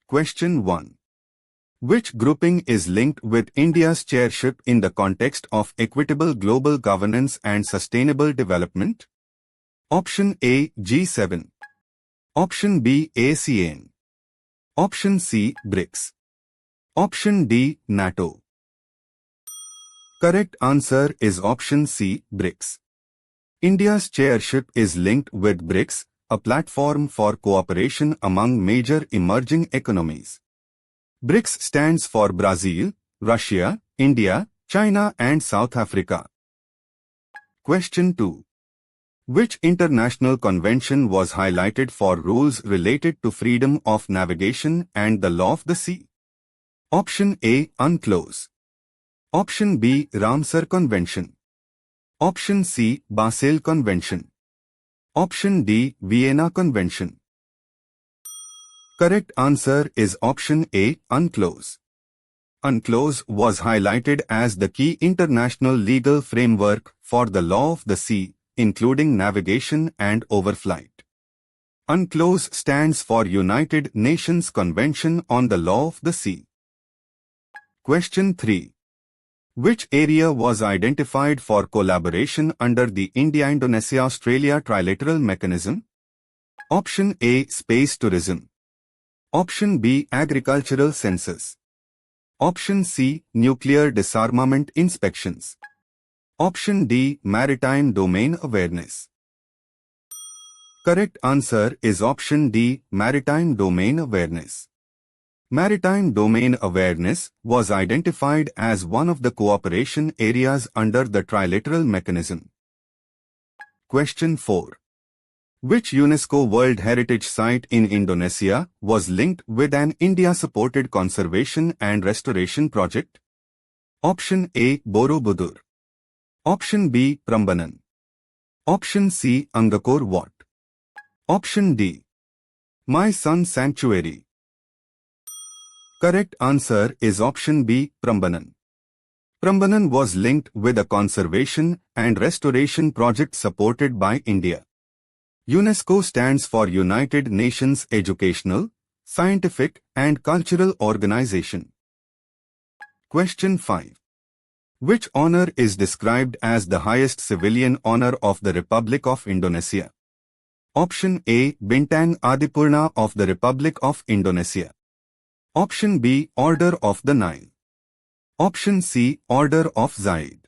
Question 1. Which grouping is linked with India's chairship in the context of equitable global governance and sustainable development? Option A, G7. Option B, ASEAN. Option C, BRICS. Option D, NATO. Correct answer is option C, BRICS. India's chairship is linked with BRICS, a platform for cooperation among major emerging economies. BRICS stands for Brazil, Russia, India, China and South Africa. Question 2. Which international convention was highlighted for rules related to freedom of navigation and the law of the sea? Option A, UNCLOS. Option B, Ramsar Convention. Option C, Basel Convention. Option D, Vienna Convention. Correct answer is option A, UNCLOS. UNCLOS was highlighted as the key international legal framework for the law of the sea, including navigation and overflight. UNCLOS stands for United Nations Convention on the Law of the Sea. Question 3. Which area was identified for collaboration under the India-Indonesia-Australia Trilateral Mechanism? Option A, Space Tourism. Option B, Agricultural Census. Option C, Nuclear Disarmament Inspections. Option D, Maritime Domain Awareness. Correct answer is option D, Maritime Domain Awareness. Maritime Domain Awareness was identified as one of the cooperation areas under the Trilateral Mechanism. Question 4. Which UNESCO World Heritage Site in Indonesia was linked with an India-supported conservation and restoration project? Option A, Borobudur. Option B, Prambanan. Option C, Angkor Wat. Option D, My Son Sanctuary. Correct answer is option B, Prambanan. Prambanan was linked with a conservation and restoration project supported by India. UNESCO stands for United Nations Educational, Scientific and Cultural Organization. Question 5. Which honor is described as the highest civilian honor of the Republic of Indonesia? Option A, Bintang Adipurna of the Republic of Indonesia. Option B, Order of the Nile. Option C, Order of Zaid.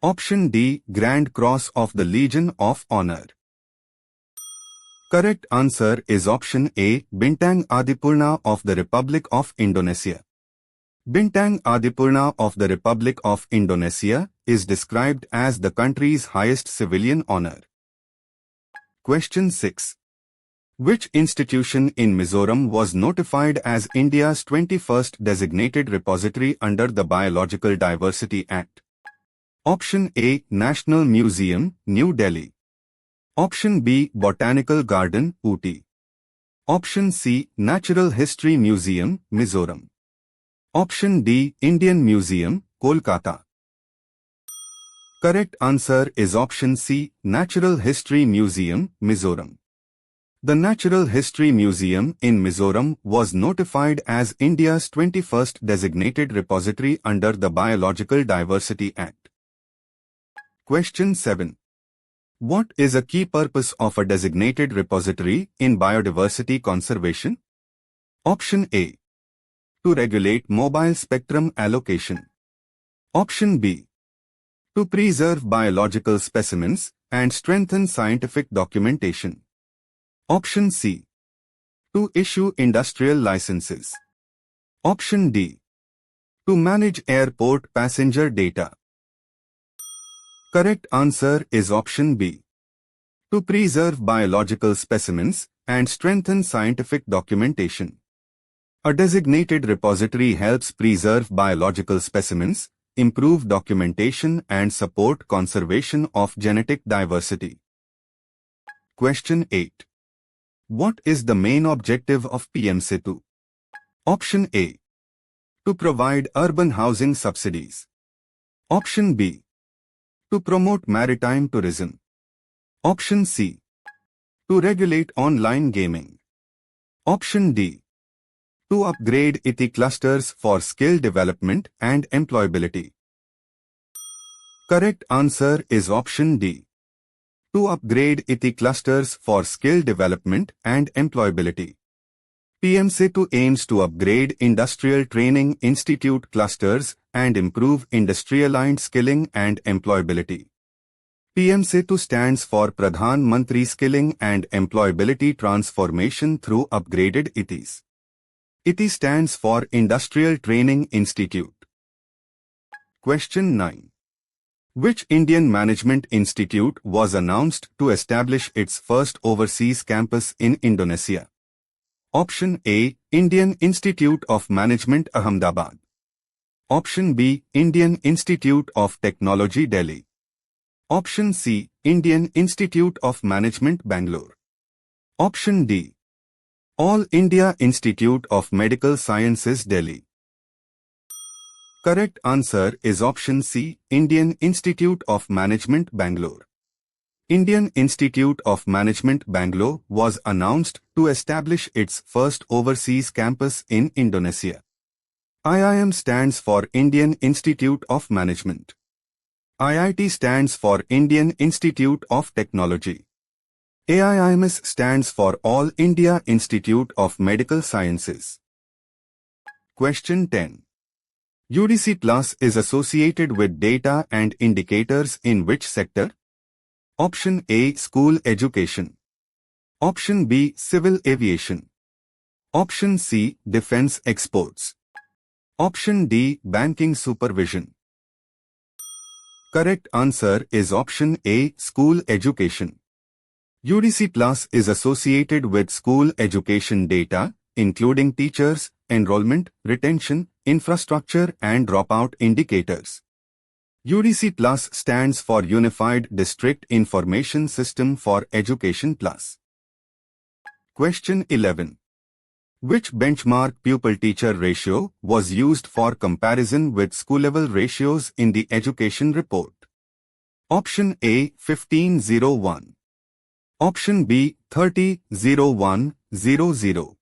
Option D, Grand Cross of the Legion of Honor. Correct answer is option A, Bintang Adipurna of the Republic of Indonesia. Bintang Adipurna of the Republic of Indonesia is described as the country's highest civilian honor. Question 6. Which institution in Mizoram was notified as India's 21st designated repository under the Biological Diversity Act? Option A, National Museum, New Delhi. Option B, Botanical Garden, Ooty. Option C, Natural History Museum, Mizoram. Option D, Indian Museum, Kolkata. Correct answer is option C, Natural History Museum, Mizoram. The Natural History Museum in Mizoram was notified as India's 21st designated repository under the Biological Diversity Act. Question 7. What is a key purpose of a designated repository in biodiversity conservation? Option A, to regulate mobile spectrum allocation. Option B, to preserve biological specimens and strengthen scientific documentation. Option C, to issue industrial licenses. Option D, to manage airport passenger data. Correct answer is option B, to preserve biological specimens and strengthen scientific documentation. A designated repository helps preserve biological specimens, improve documentation and support conservation of genetic diversity. Question 8. What is the main objective of PM Setu? Option A, to provide urban housing subsidies. Option B, to promote maritime tourism. Option C, to regulate online gaming. Option D, To upgrade IT clusters for skill development and employability. Correct answer is option D. To upgrade IT clusters for skill development and employability. PM Setu aims to upgrade industrial training institute clusters and improve industry-aligned skilling and employability. PM Setu stands for Pradhan Mantri Skilling and Employability Transformation through Upgraded ITIs. ITI stands for Industrial Training Institute. Question 9. Which Indian Management Institute was announced to establish its first overseas campus in Indonesia? Option A. Indian Institute of Management Ahmedabad. Option B. Indian Institute of Technology Delhi. Option C. Indian Institute of Management Bangalore. Option D. All India Institute of Medical Sciences Delhi. Correct answer is option C. Indian Institute of Management Bangalore. Indian Institute of Management Bangalore was announced to establish its first overseas campus in Indonesia. IIM stands for Indian Institute of Management. IIT stands for Indian Institute of Technology. AIIMS stands for All India Institute of Medical Sciences. Question 10. UDC Plus is associated with data and indicators in which sector? Option A. School education. Option B. Civil aviation. Option C. Defense exports. Option D. Banking supervision. Correct answer is option A. School education. UDC Plus is associated with school education data, including teachers, enrollment, retention, infrastructure and dropout indicators. UDC Plus stands for Unified District Information System for Education Plus. Question 11. Which benchmark pupil-teacher ratio was used for comparison with school-level ratios in the education report? Option A. 15:01. Option B. 30:01:00.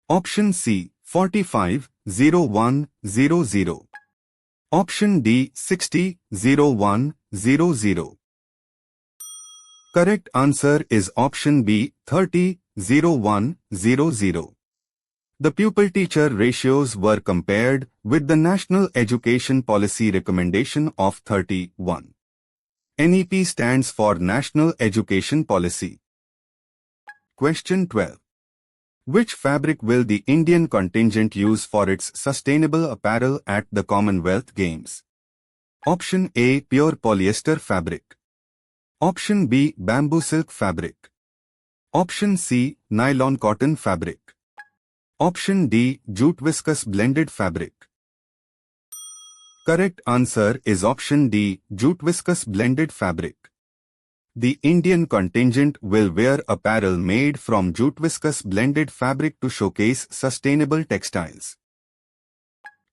Option C. 45:01:00. Option D. 60:01:00. Correct answer is option B. 30:01:00. The pupil-teacher ratios were compared with the National Education Policy recommendation of 31. NEP stands for National Education Policy. Question 12. Which fabric will the Indian contingent use for its sustainable apparel at the Commonwealth Games? Option A. Pure polyester fabric. Option B. Bamboo silk fabric. Option C. Nylon cotton fabric. Option D. Jute viscose blended fabric. Correct answer is option D. Jute viscose blended fabric. The Indian contingent will wear apparel made from jute viscose blended fabric to showcase sustainable textiles.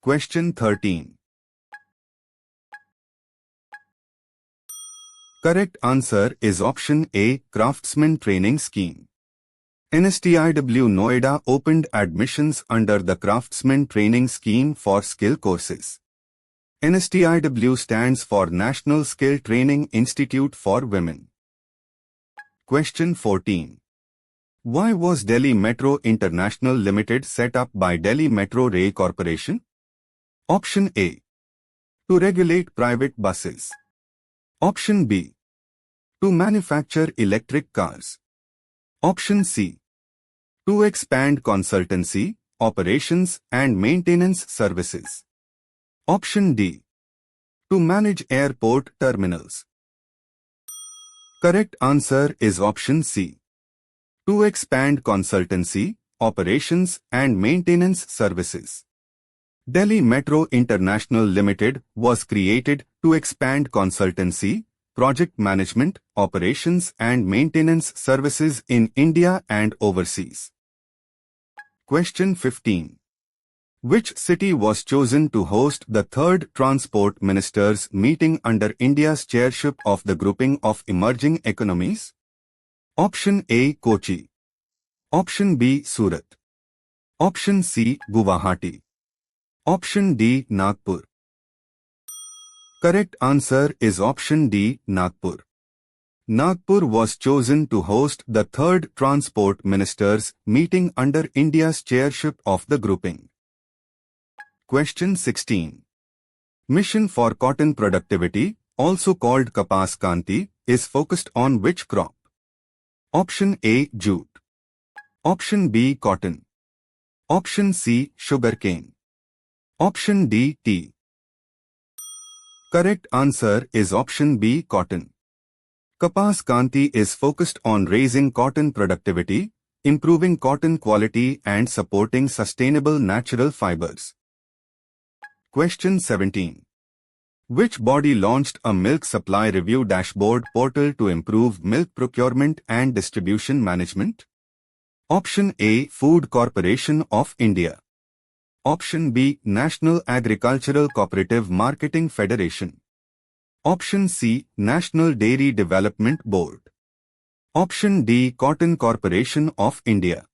Question 13. Correct answer is option A. Craftsman Training Scheme. NSTIW Noida opened admissions under the Craftsman Training Scheme for skill courses. NSTIW stands for National Skill Training Institute for Women. Question 14. Why was Delhi Metro International Limited set up by Delhi Metro Rail Corporation? Option A. To regulate private buses. Option B. To manufacture electric cars. Option C. To expand consultancy, operations and maintenance services. Option D. To manage airport terminals. Correct answer is option C. To expand consultancy, operations and maintenance services. Delhi Metro International Limited was created to expand consultancy, project management, operations and maintenance services in India and overseas. Question 15. Which city was chosen to host the third Transport Ministers meeting under India's chairship of the Grouping of Emerging Economies? Option A. Kochi. Option B. Surat. Option C. Guwahati. Option D. Nagpur. Correct answer is option D. Nagpur. Nagpur was chosen to host the third Transport Ministers meeting under India's chairship of the grouping. Question 16. Mission for Cotton Productivity, also called Kapas Kanti, is focused on which crop? Option A. Jute. Option B. Cotton. Option C. Sugarcane. Option D. Tea. Correct answer is option B. Cotton. Kapas Kanti is focused on raising cotton productivity, improving cotton quality and supporting sustainable natural fibers. Question 17. Which body launched a milk supply review dashboard portal to improve milk procurement and distribution management? Option A. Food Corporation of India. Option B. National Agricultural Cooperative Marketing Federation. Option C. National Dairy Development Board. Option D. Cotton Corporation of India.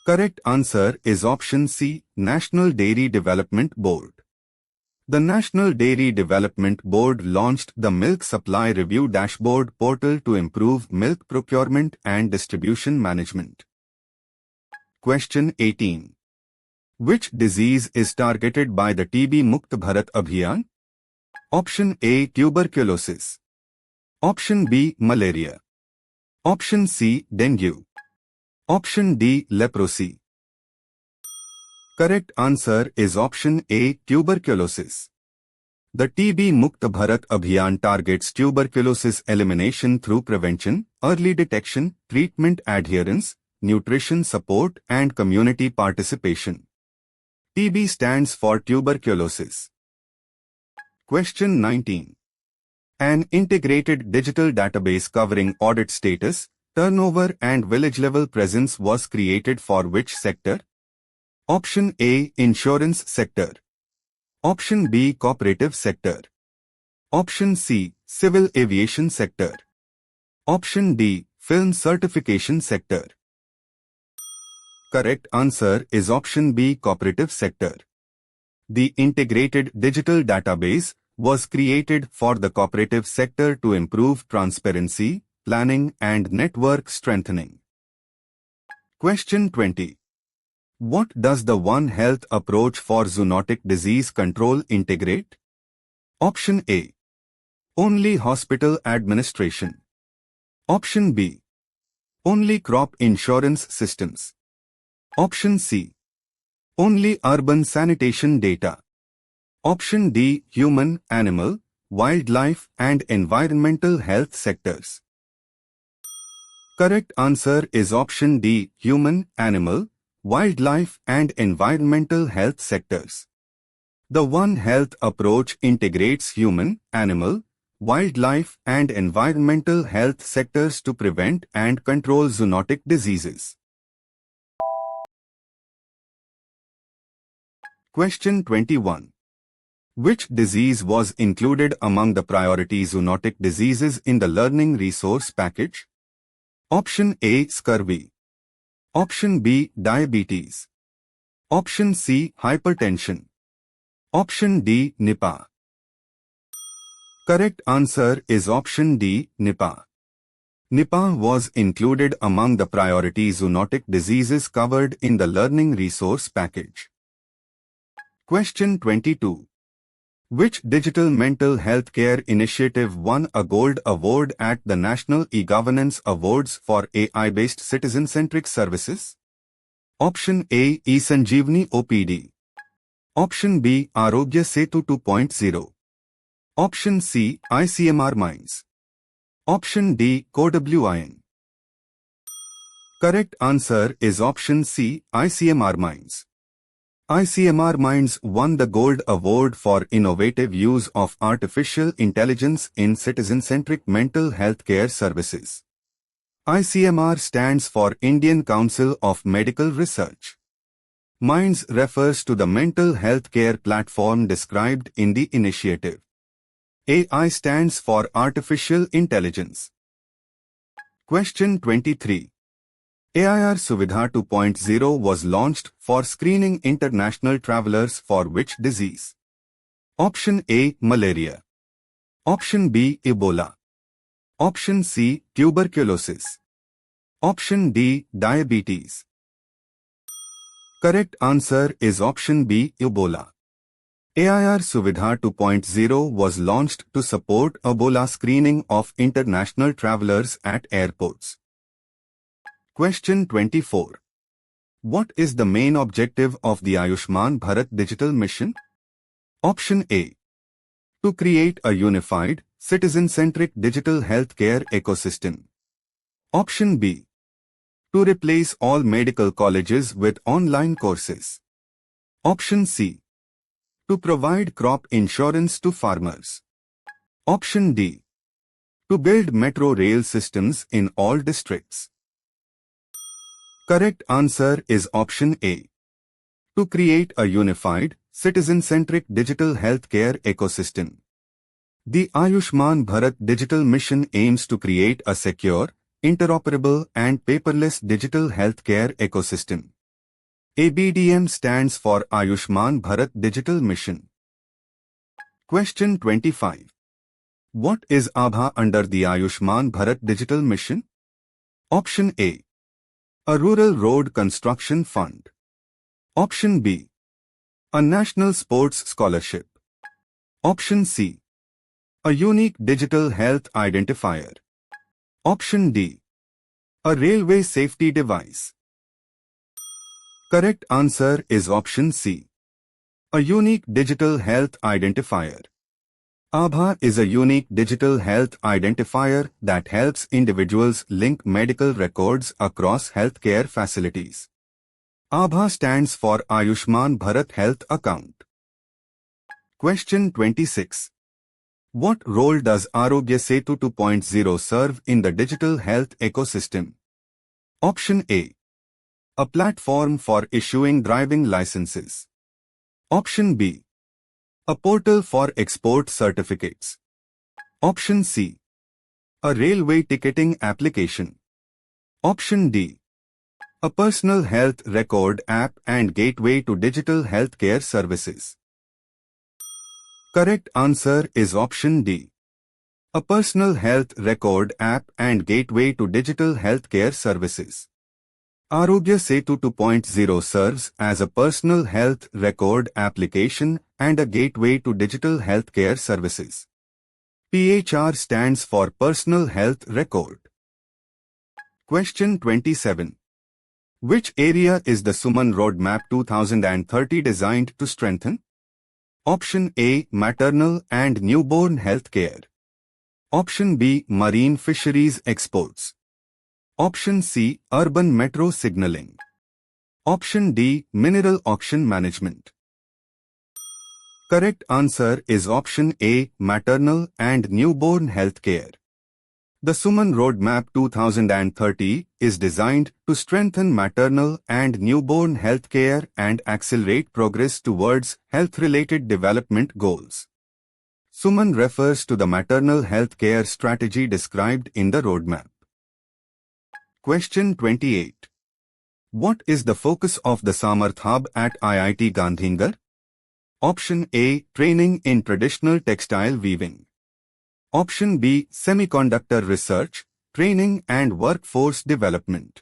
Correct answer is option C. National Dairy Development Board. The National Dairy Development Board launched the Milk Supply Review Dashboard portal to improve milk procurement and distribution management. Question 18. Which disease is targeted by the TB Mukt Bharat Abhiyan? Option A. Tuberculosis. Option B. Malaria. Option C. Dengue. Option D. Leprosy. Correct answer is option A. Tuberculosis. The TB Mukt Bharat Abhiyan targets tuberculosis elimination through prevention, early detection, treatment adherence, nutrition support and community participation. TB stands for tuberculosis. Question 19. An integrated digital database covering audit status, turnover and village-level presence was created for which sector? Option A. Insurance sector. Option B. Cooperative sector. Option C. Civil aviation sector. Option D. Film certification sector. Correct answer is option B. Cooperative sector. The integrated digital database was created for the cooperative sector to improve transparency, planning and network strengthening. Question 20. What does the One Health approach for zoonotic disease control integrate? Option A. Only hospital administration. Option B. Only crop insurance systems. Option C. Only urban sanitation data. Option D. Human, animal, wildlife and environmental health sectors. Correct answer is option D. Human, animal, wildlife and environmental health sectors. The One Health approach integrates human, animal, wildlife and environmental health sectors to prevent and control zoonotic diseases. Question 21. Which disease was included among the priority zoonotic diseases in the Learning Resource Package? Option A. Scurvy. Option B. Diabetes. Option C. Hypertension. Option D. Nipah. Correct answer is option D. Nipah. Nipah was included among the priority zoonotic diseases covered in the Learning Resource Package. Question 22. Which digital mental health care initiative won a Gold Award at the National E-Governance Awards for AI-based citizen-centric services? Option A. eSanjeevani OPD. Option B. Arogya Setu 2.0. Option C. ICMR Minds. Option D. CodeWIN. Correct answer is option C. ICMR Minds. ICMR Minds won the Gold Award for innovative use of artificial intelligence in citizen-centric mental health care services. ICMR stands for Indian Council of Medical Research. Minds refers to the mental health care platform described in the initiative. AI stands for Artificial Intelligence. Question 23. AIR Suvidha 2.0 was launched for screening international travelers for which disease? Option A. Malaria. Option B. Ebola. Option C. Tuberculosis. Option D. Diabetes. Correct answer is option B. Ebola. AIR Suvidha 2.0 was launched to support Ebola screening of international travelers at airports. Question 24. What is the main objective of the Ayushman Bharat Digital Mission? Option A. To create a unified, citizen-centric digital healthcare ecosystem. Option B. To replace all medical colleges with online courses. Option C. To provide crop insurance to farmers. Option D. To build metro rail systems in all districts. Correct answer is option A. To create a unified, citizen-centric digital healthcare ecosystem. The Ayushman Bharat Digital Mission aims to create a secure, interoperable and paperless digital healthcare ecosystem. ABDM stands for Ayushman Bharat Digital Mission. Question 25. What is ABHA under the Ayushman Bharat Digital Mission? Option A. A Rural Road Construction Fund. Option B. A National Sports Scholarship. Option C. A unique digital health identifier. Option D. A railway safety device. Correct answer is option C. A unique digital health identifier. ABHA is a unique digital health identifier that helps individuals link medical records across healthcare facilities. ABHA stands for Ayushman Bharat Health Account. Question 26. What role does Arogya Setu 2.0 serve in the digital health ecosystem? Option A. A platform for issuing driving licenses. Option B. A portal for export certificates. Option C. A railway ticketing application. Option D. A personal health record app and gateway to digital healthcare services. Correct answer is option D. A personal health record app and gateway to digital healthcare services. Arogya Setu 2.0 serves as a personal health record application and a gateway to digital healthcare services. PHR stands for Personal Health Record. Question 27. Which area is the Suman Roadmap 2030 designed to strengthen? Option A. Maternal and newborn healthcare. Option B. Marine fisheries exports. Option C. Urban metro signaling. Option D. Mineral auction management. Correct answer is option A. Maternal and newborn healthcare. The Suman Roadmap 2030 is designed to strengthen maternal and newborn healthcare and accelerate progress towards health-related development goals. Suman refers to the maternal healthcare strategy described in the roadmap. Question 28. What is the focus of the Samarth Hub at IIT Gandhinagar? Option A. Training in traditional textile weaving. Option B. Semiconductor research, training and workforce development.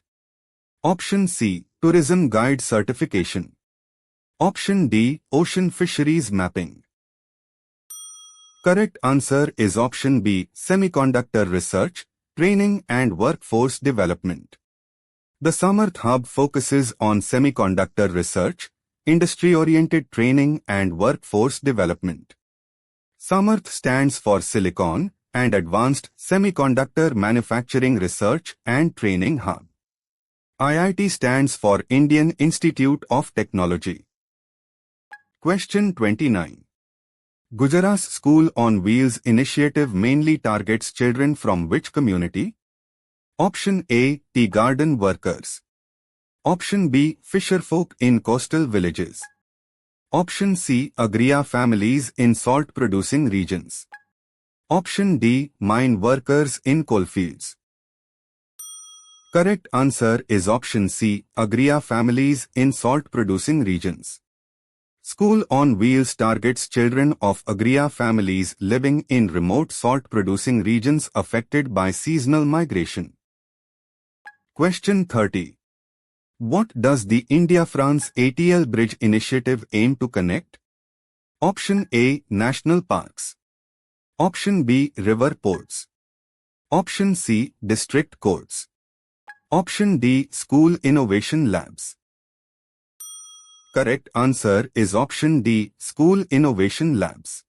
Option C. Tourism guide certification. Option D. Ocean fisheries mapping. Correct answer is option B. Semiconductor research, training and workforce development. The Samarth Hub focuses on semiconductor research, industry-oriented training and workforce development. Samarth stands for Silicon and Advanced Semiconductor Manufacturing Research and Training Hub. IIT stands for Indian Institute of Technology. Question 29. Gujarat's School on Wheels initiative mainly targets children from which community? Option A. Tea garden workers. Option B. Fisherfolk in coastal villages. Option C. Agriya families in salt-producing regions. Option D. Mine workers in coalfields. Correct answer is option C, Agria families in salt-producing regions. School on Wheels targets children of Agria families living in remote salt-producing regions affected by seasonal migration. Question 30. What does the India-France ATL Bridge Initiative aim to connect? Option A, National Parks. Option B, River Ports. Option C, District Courts. Option D, School Innovation Labs. Correct answer is option D, School Innovation Labs.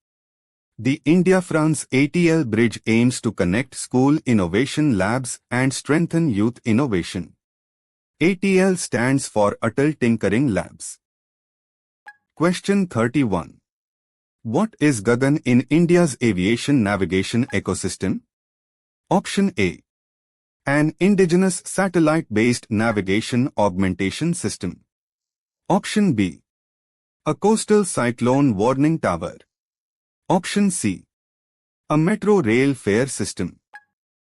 The India-France ATL bridge aims to connect school innovation labs and strengthen youth innovation. ATL stands for Atal Tinkering Labs. Question 31. What is Gagan in India's aviation navigation ecosystem? Option A. An indigenous satellite-based navigation augmentation system. Option B. A coastal cyclone warning tower. Option C. A metro rail fare system.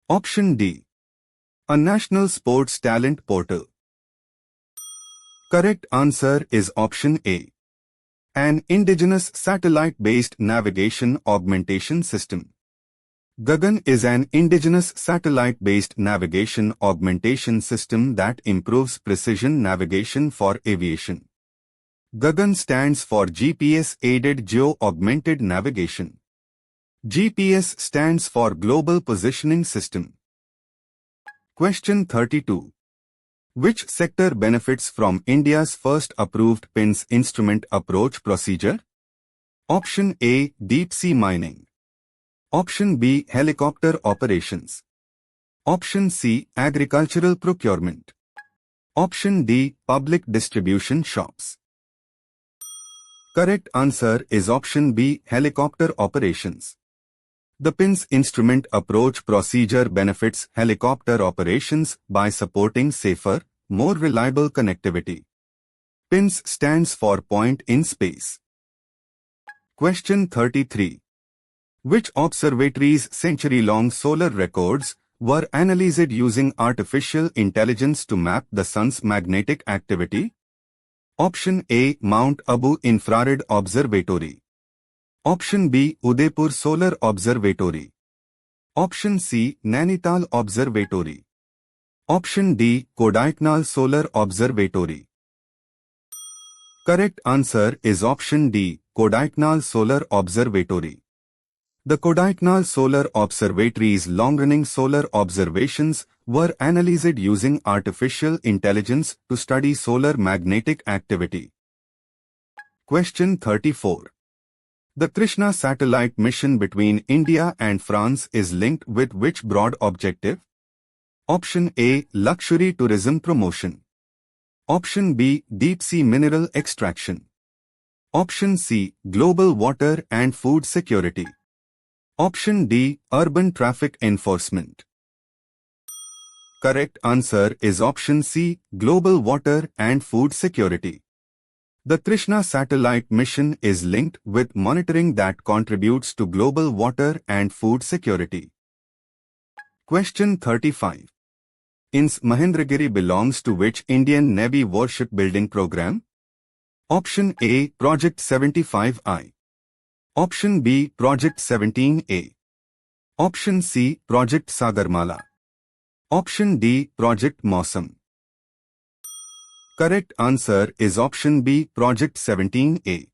Option D. A national sports talent portal. Correct answer is option A. An indigenous satellite-based navigation augmentation system. Gagan is an indigenous satellite-based navigation augmentation system that improves precision navigation for aviation. Gagan stands for GPS-aided Geo-Augmented Navigation. GPS stands for Global Positioning System. Question 32. Which sector benefits from India's first approved PINS instrument approach procedure? Option A, Deep Sea Mining. Option B, Helicopter Operations. Option C, Agricultural Procurement. Option D, Public Distribution Shops. Correct answer is option B, Helicopter Operations. The PINS instrument approach procedure benefits helicopter operations by supporting safer, more reliable connectivity. PINS stands for Point in Space. Question 33. Which observatory's century-long solar records were analyzed using artificial intelligence to map the sun's magnetic activity? Option A, Mount Abu Infrared Observatory. Option B, Udaipur Solar Observatory. Option C, Nainital Observatory. Option D, Kodaikanal Solar Observatory. Correct answer is option D, Kodaikanal Solar Observatory. The Kodaikanal Solar Observatory's long-running solar observations were analyzed using artificial intelligence to study solar magnetic activity. Question 34. The Krishna satellite mission between India and France is linked with which broad objective? Option A, Luxury tourism promotion. Option B, Deep sea mineral extraction. Option C, Global water and food security. Option D, Urban traffic enforcement. Correct answer is option C, Global water and food security. The Krishna satellite mission is linked with monitoring that contributes to global water and food security. Question 35. INS Mahendragiri belongs to which Indian Navy warship building program? Option A, Project 75I. Option B, Project 17A. Option C, Project Sagarmala. Option D, Project Mausam. Correct answer is option B, Project 17A.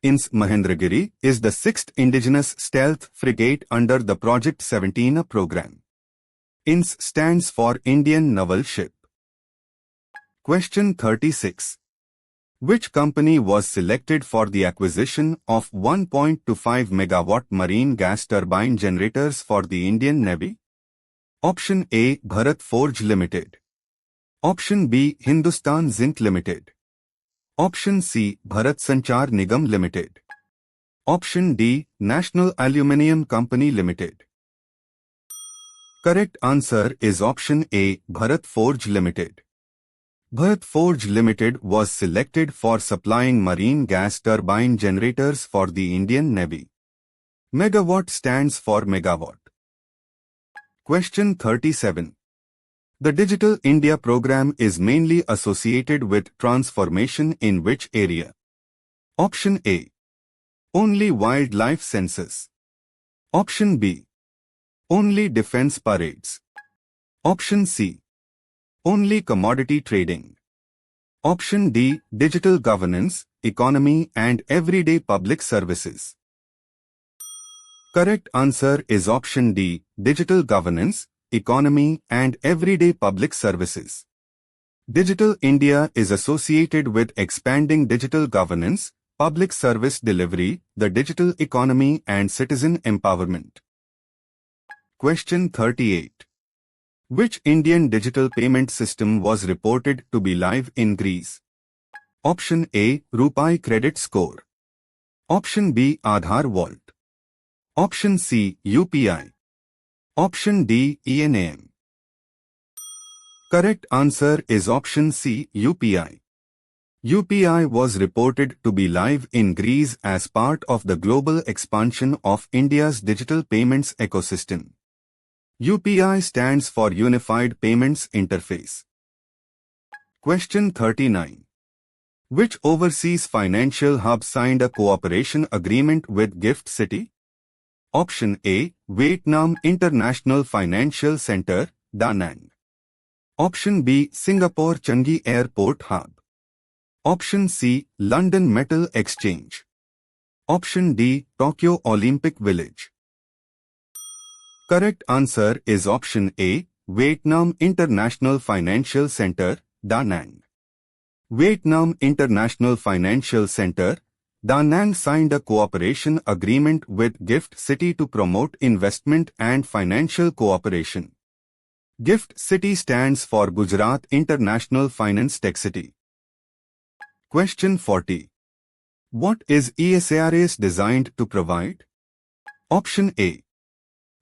INS Mahendragiri is the 6th indigenous stealth frigate under the Project 17A program. INS stands for Indian Naval Ship. Question 36. Which company was selected for the acquisition of 1.25 megawatt marine gas turbine generators for the Indian Navy? Option A, Bharat Forge Limited. Option B, Hindustan Zinc Limited. Option C, Bharat Sanchar Nigam Limited. Option D, National Aluminium Company Limited. Correct answer is option A, Bharat Forge Limited. Bharat Forge Limited was selected for supplying marine gas turbine generators for the Indian Navy. Megawatt stands for megawatt. Question 37. The Digital India program is mainly associated with transformation in which area? Option A. Only wildlife census. Option B. Only defense parades. Option C. Only commodity trading. Option D. Digital governance, economy and everyday public services. Correct answer is option D. Digital governance, economy and everyday public services. Digital India is associated with expanding digital governance, public service delivery, the digital economy and citizen empowerment. Question 38. Which Indian digital payment system was reported to be live in Greece? Option A. RuPay Credit Score. Option B. Aadhaar Vault. Option C. UPI. Option D. ENAM. Correct answer is option C. UPI. UPI was reported to be live in Greece as part of the global expansion of India's digital payments ecosystem. UPI stands for Unified Payments Interface. Question 39. Which overseas financial hub signed a cooperation agreement with GIFT City? Option A. Vietnam International Financial Center, Da Nang. Option B. Singapore Changi Airport Hub. Option C. London Metal Exchange. Option D. Tokyo Olympic Village. Correct answer is option A. Vietnam International Financial Center, Da Nang. Vietnam International Financial Center, Da Nang signed a cooperation agreement with GIFT City to promote investment and financial cooperation. GIFT City stands for Gujarat International Finance Tech City. Question 40. What is ESARAS designed to provide? Option A.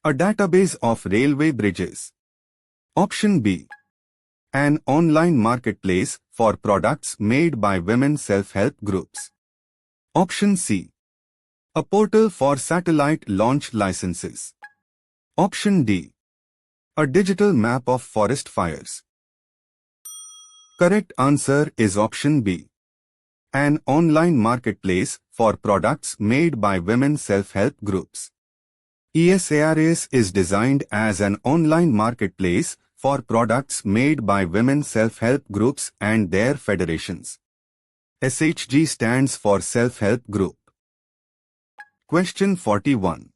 A database of railway bridges. Option B. An online marketplace for products made by women self-help groups. Option C. A portal for satellite launch licenses. Option D. A digital map of forest fires. Correct answer is option B. An online marketplace for products made by women self-help groups. ESARAS is designed as an online marketplace for products made by women self-help groups and their federations. SHG stands for Self-Help Group. Question 41.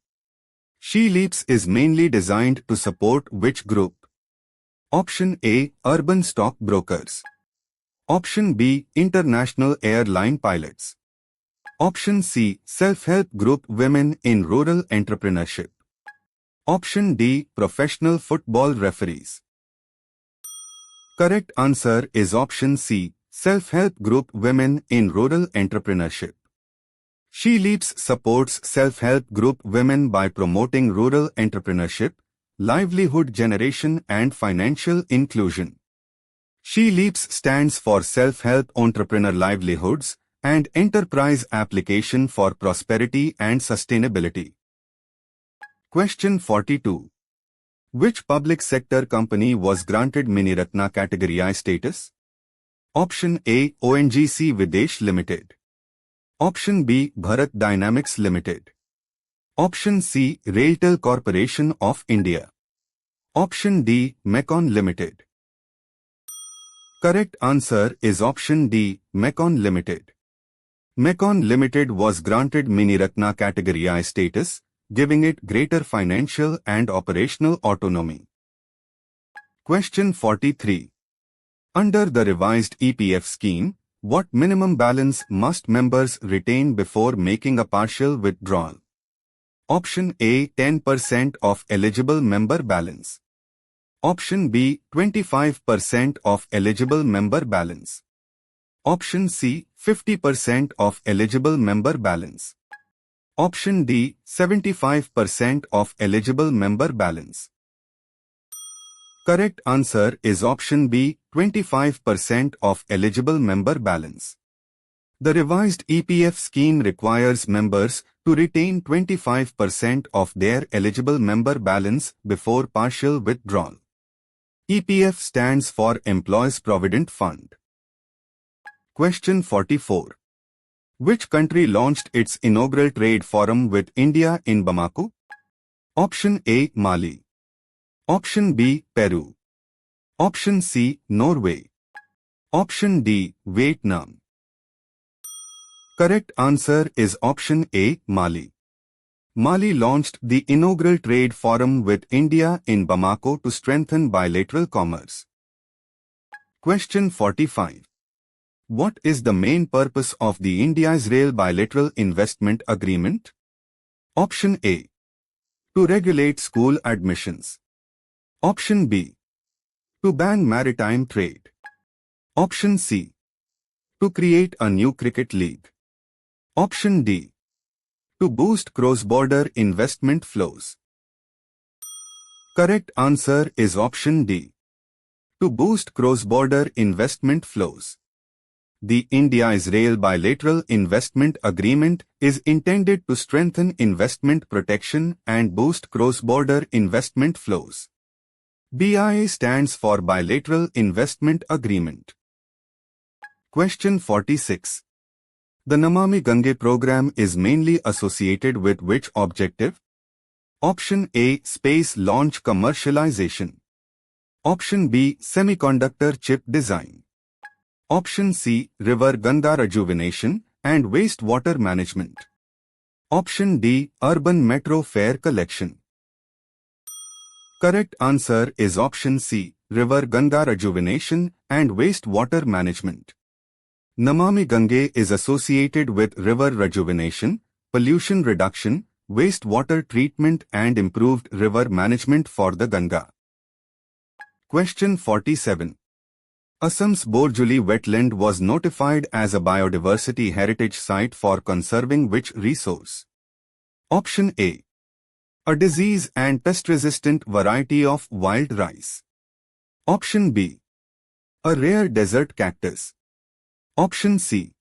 She Leaps is mainly designed to support which group? Option A. Urban Stock Brokers. Option B. International Airline Pilots. Option C. Self-Help Group Women in Rural Entrepreneurship. Option D. Professional Football Referees. Correct answer is option C. Self-Help Group Women in Rural Entrepreneurship. She Leaps supports self-help group women by promoting rural entrepreneurship, livelihood generation and financial inclusion. She Leaps stands for Self-Help Entrepreneur Livelihoods and Enterprise Application for Prosperity and Sustainability. Question 42. Which public sector company was granted Miniratna Category I status? Option A. ONGC Videsh Limited. Option B. Bharat Dynamics Limited. Option C. Railtel Corporation of India. Option D. Mecon Limited. Correct answer is option D. Mecon Limited. Mecon Limited was granted Miniratna Category I status, giving it greater financial and operational autonomy. Question 43. Under the revised EPF scheme, what minimum balance must members retain before making a partial withdrawal? Option A. 10% of eligible member balance. Option B. 25% of eligible member balance. Option C. 50% of eligible member balance. Option D. 75% of eligible member balance. Correct answer is option B. 25% of eligible member balance. The revised EPF scheme requires members to retain 25% of their eligible member balance before partial withdrawal. EPF stands for Employees Provident Fund. Question 44. Which country launched its inaugural trade forum with India in Bamako? Option A. Mali. Option B. Peru. Option C. Norway. Option D. Vietnam. Correct answer is option A. Mali. Mali launched the inaugural trade forum with India in Bamako to strengthen bilateral commerce. Question 45. What is the main purpose of the India-Israel Bilateral Investment Agreement? Option A. To regulate school admissions. Option B. To ban maritime trade. Option C. To create a new cricket league. Option D. To boost cross-border investment flows. Correct answer is option D. To boost cross-border investment flows. The India-Israel Bilateral Investment Agreement is intended to strengthen investment protection and boost cross-border investment flows. BIA stands for Bilateral Investment Agreement. Question 46. The Namami Gange program is mainly associated with which objective? Option A. Space launch commercialization. Option B. Semiconductor chip design. Option C. River Ganga rejuvenation and wastewater management. Option D. Urban metro fare collection. Correct answer is option C. River Ganga rejuvenation and wastewater management. Namami Gange is associated with river rejuvenation, pollution reduction, wastewater treatment and improved river management for the Ganga. Question 47. Assam's Borjuli wetland was notified as a biodiversity heritage site for conserving which resource? Option A. A disease and pest-resistant variety of wild rice. Option B. A rare desert cactus. Option C.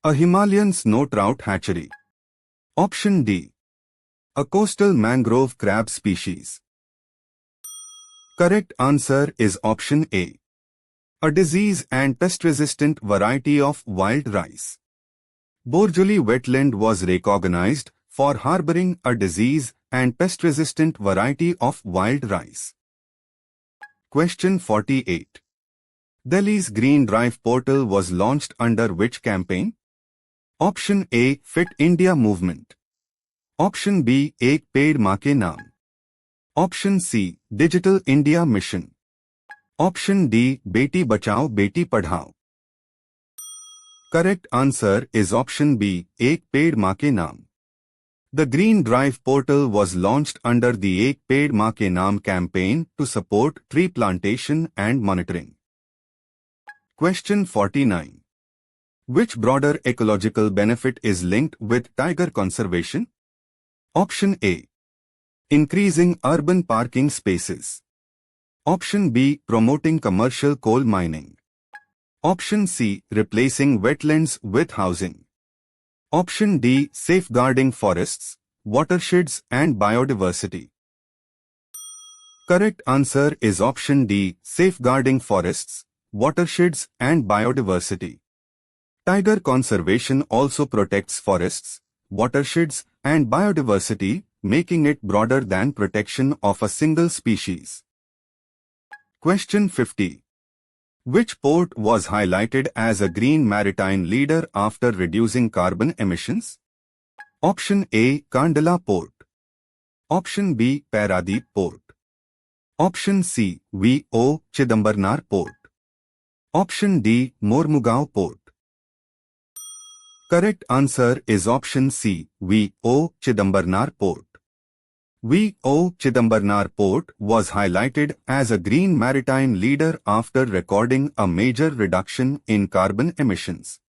A Himalayan snow trout hatchery. Option D. A coastal mangrove crab species. Correct answer is option A. A disease and pest-resistant variety of wild rice. Borjuli wetland was recognized for harboring a disease and pest-resistant variety of wild rice. Question 48. Delhi's Green Drive portal was launched under which campaign? Option A. Fit India Movement. Option B. Ek Ped Maa Ke Naam. Option C. Digital India Mission. Option D. Beti Bachao Beti Padhao. Correct answer is option B. Ek Ped Maa Ke Naam. The Green Drive portal was launched under the Ek Ped Maa Ke Naam campaign to support tree plantation and monitoring. Question 49. Which broader ecological benefit is linked with tiger conservation? Option A. Increasing urban parking spaces. Option B. Promoting commercial coal mining. Option C. Replacing wetlands with housing. Option D. Safeguarding forests, watersheds and biodiversity. Correct answer is option D. Safeguarding forests, watersheds and biodiversity. Tiger conservation also protects forests, watersheds and biodiversity, making it broader than protection of a single species. Question 50. Which port was highlighted as a green maritime leader after reducing carbon emissions? Option A. Kandla Port. Option B. Paradip Port. Option C. V.O. Chidambarnar Port. Option D. Mormugao Port. Correct answer is option C. V.O. Chidambarnar Port. V.O. Chidambarnar Port was highlighted as a green maritime leader after recording a major reduction in carbon emissions.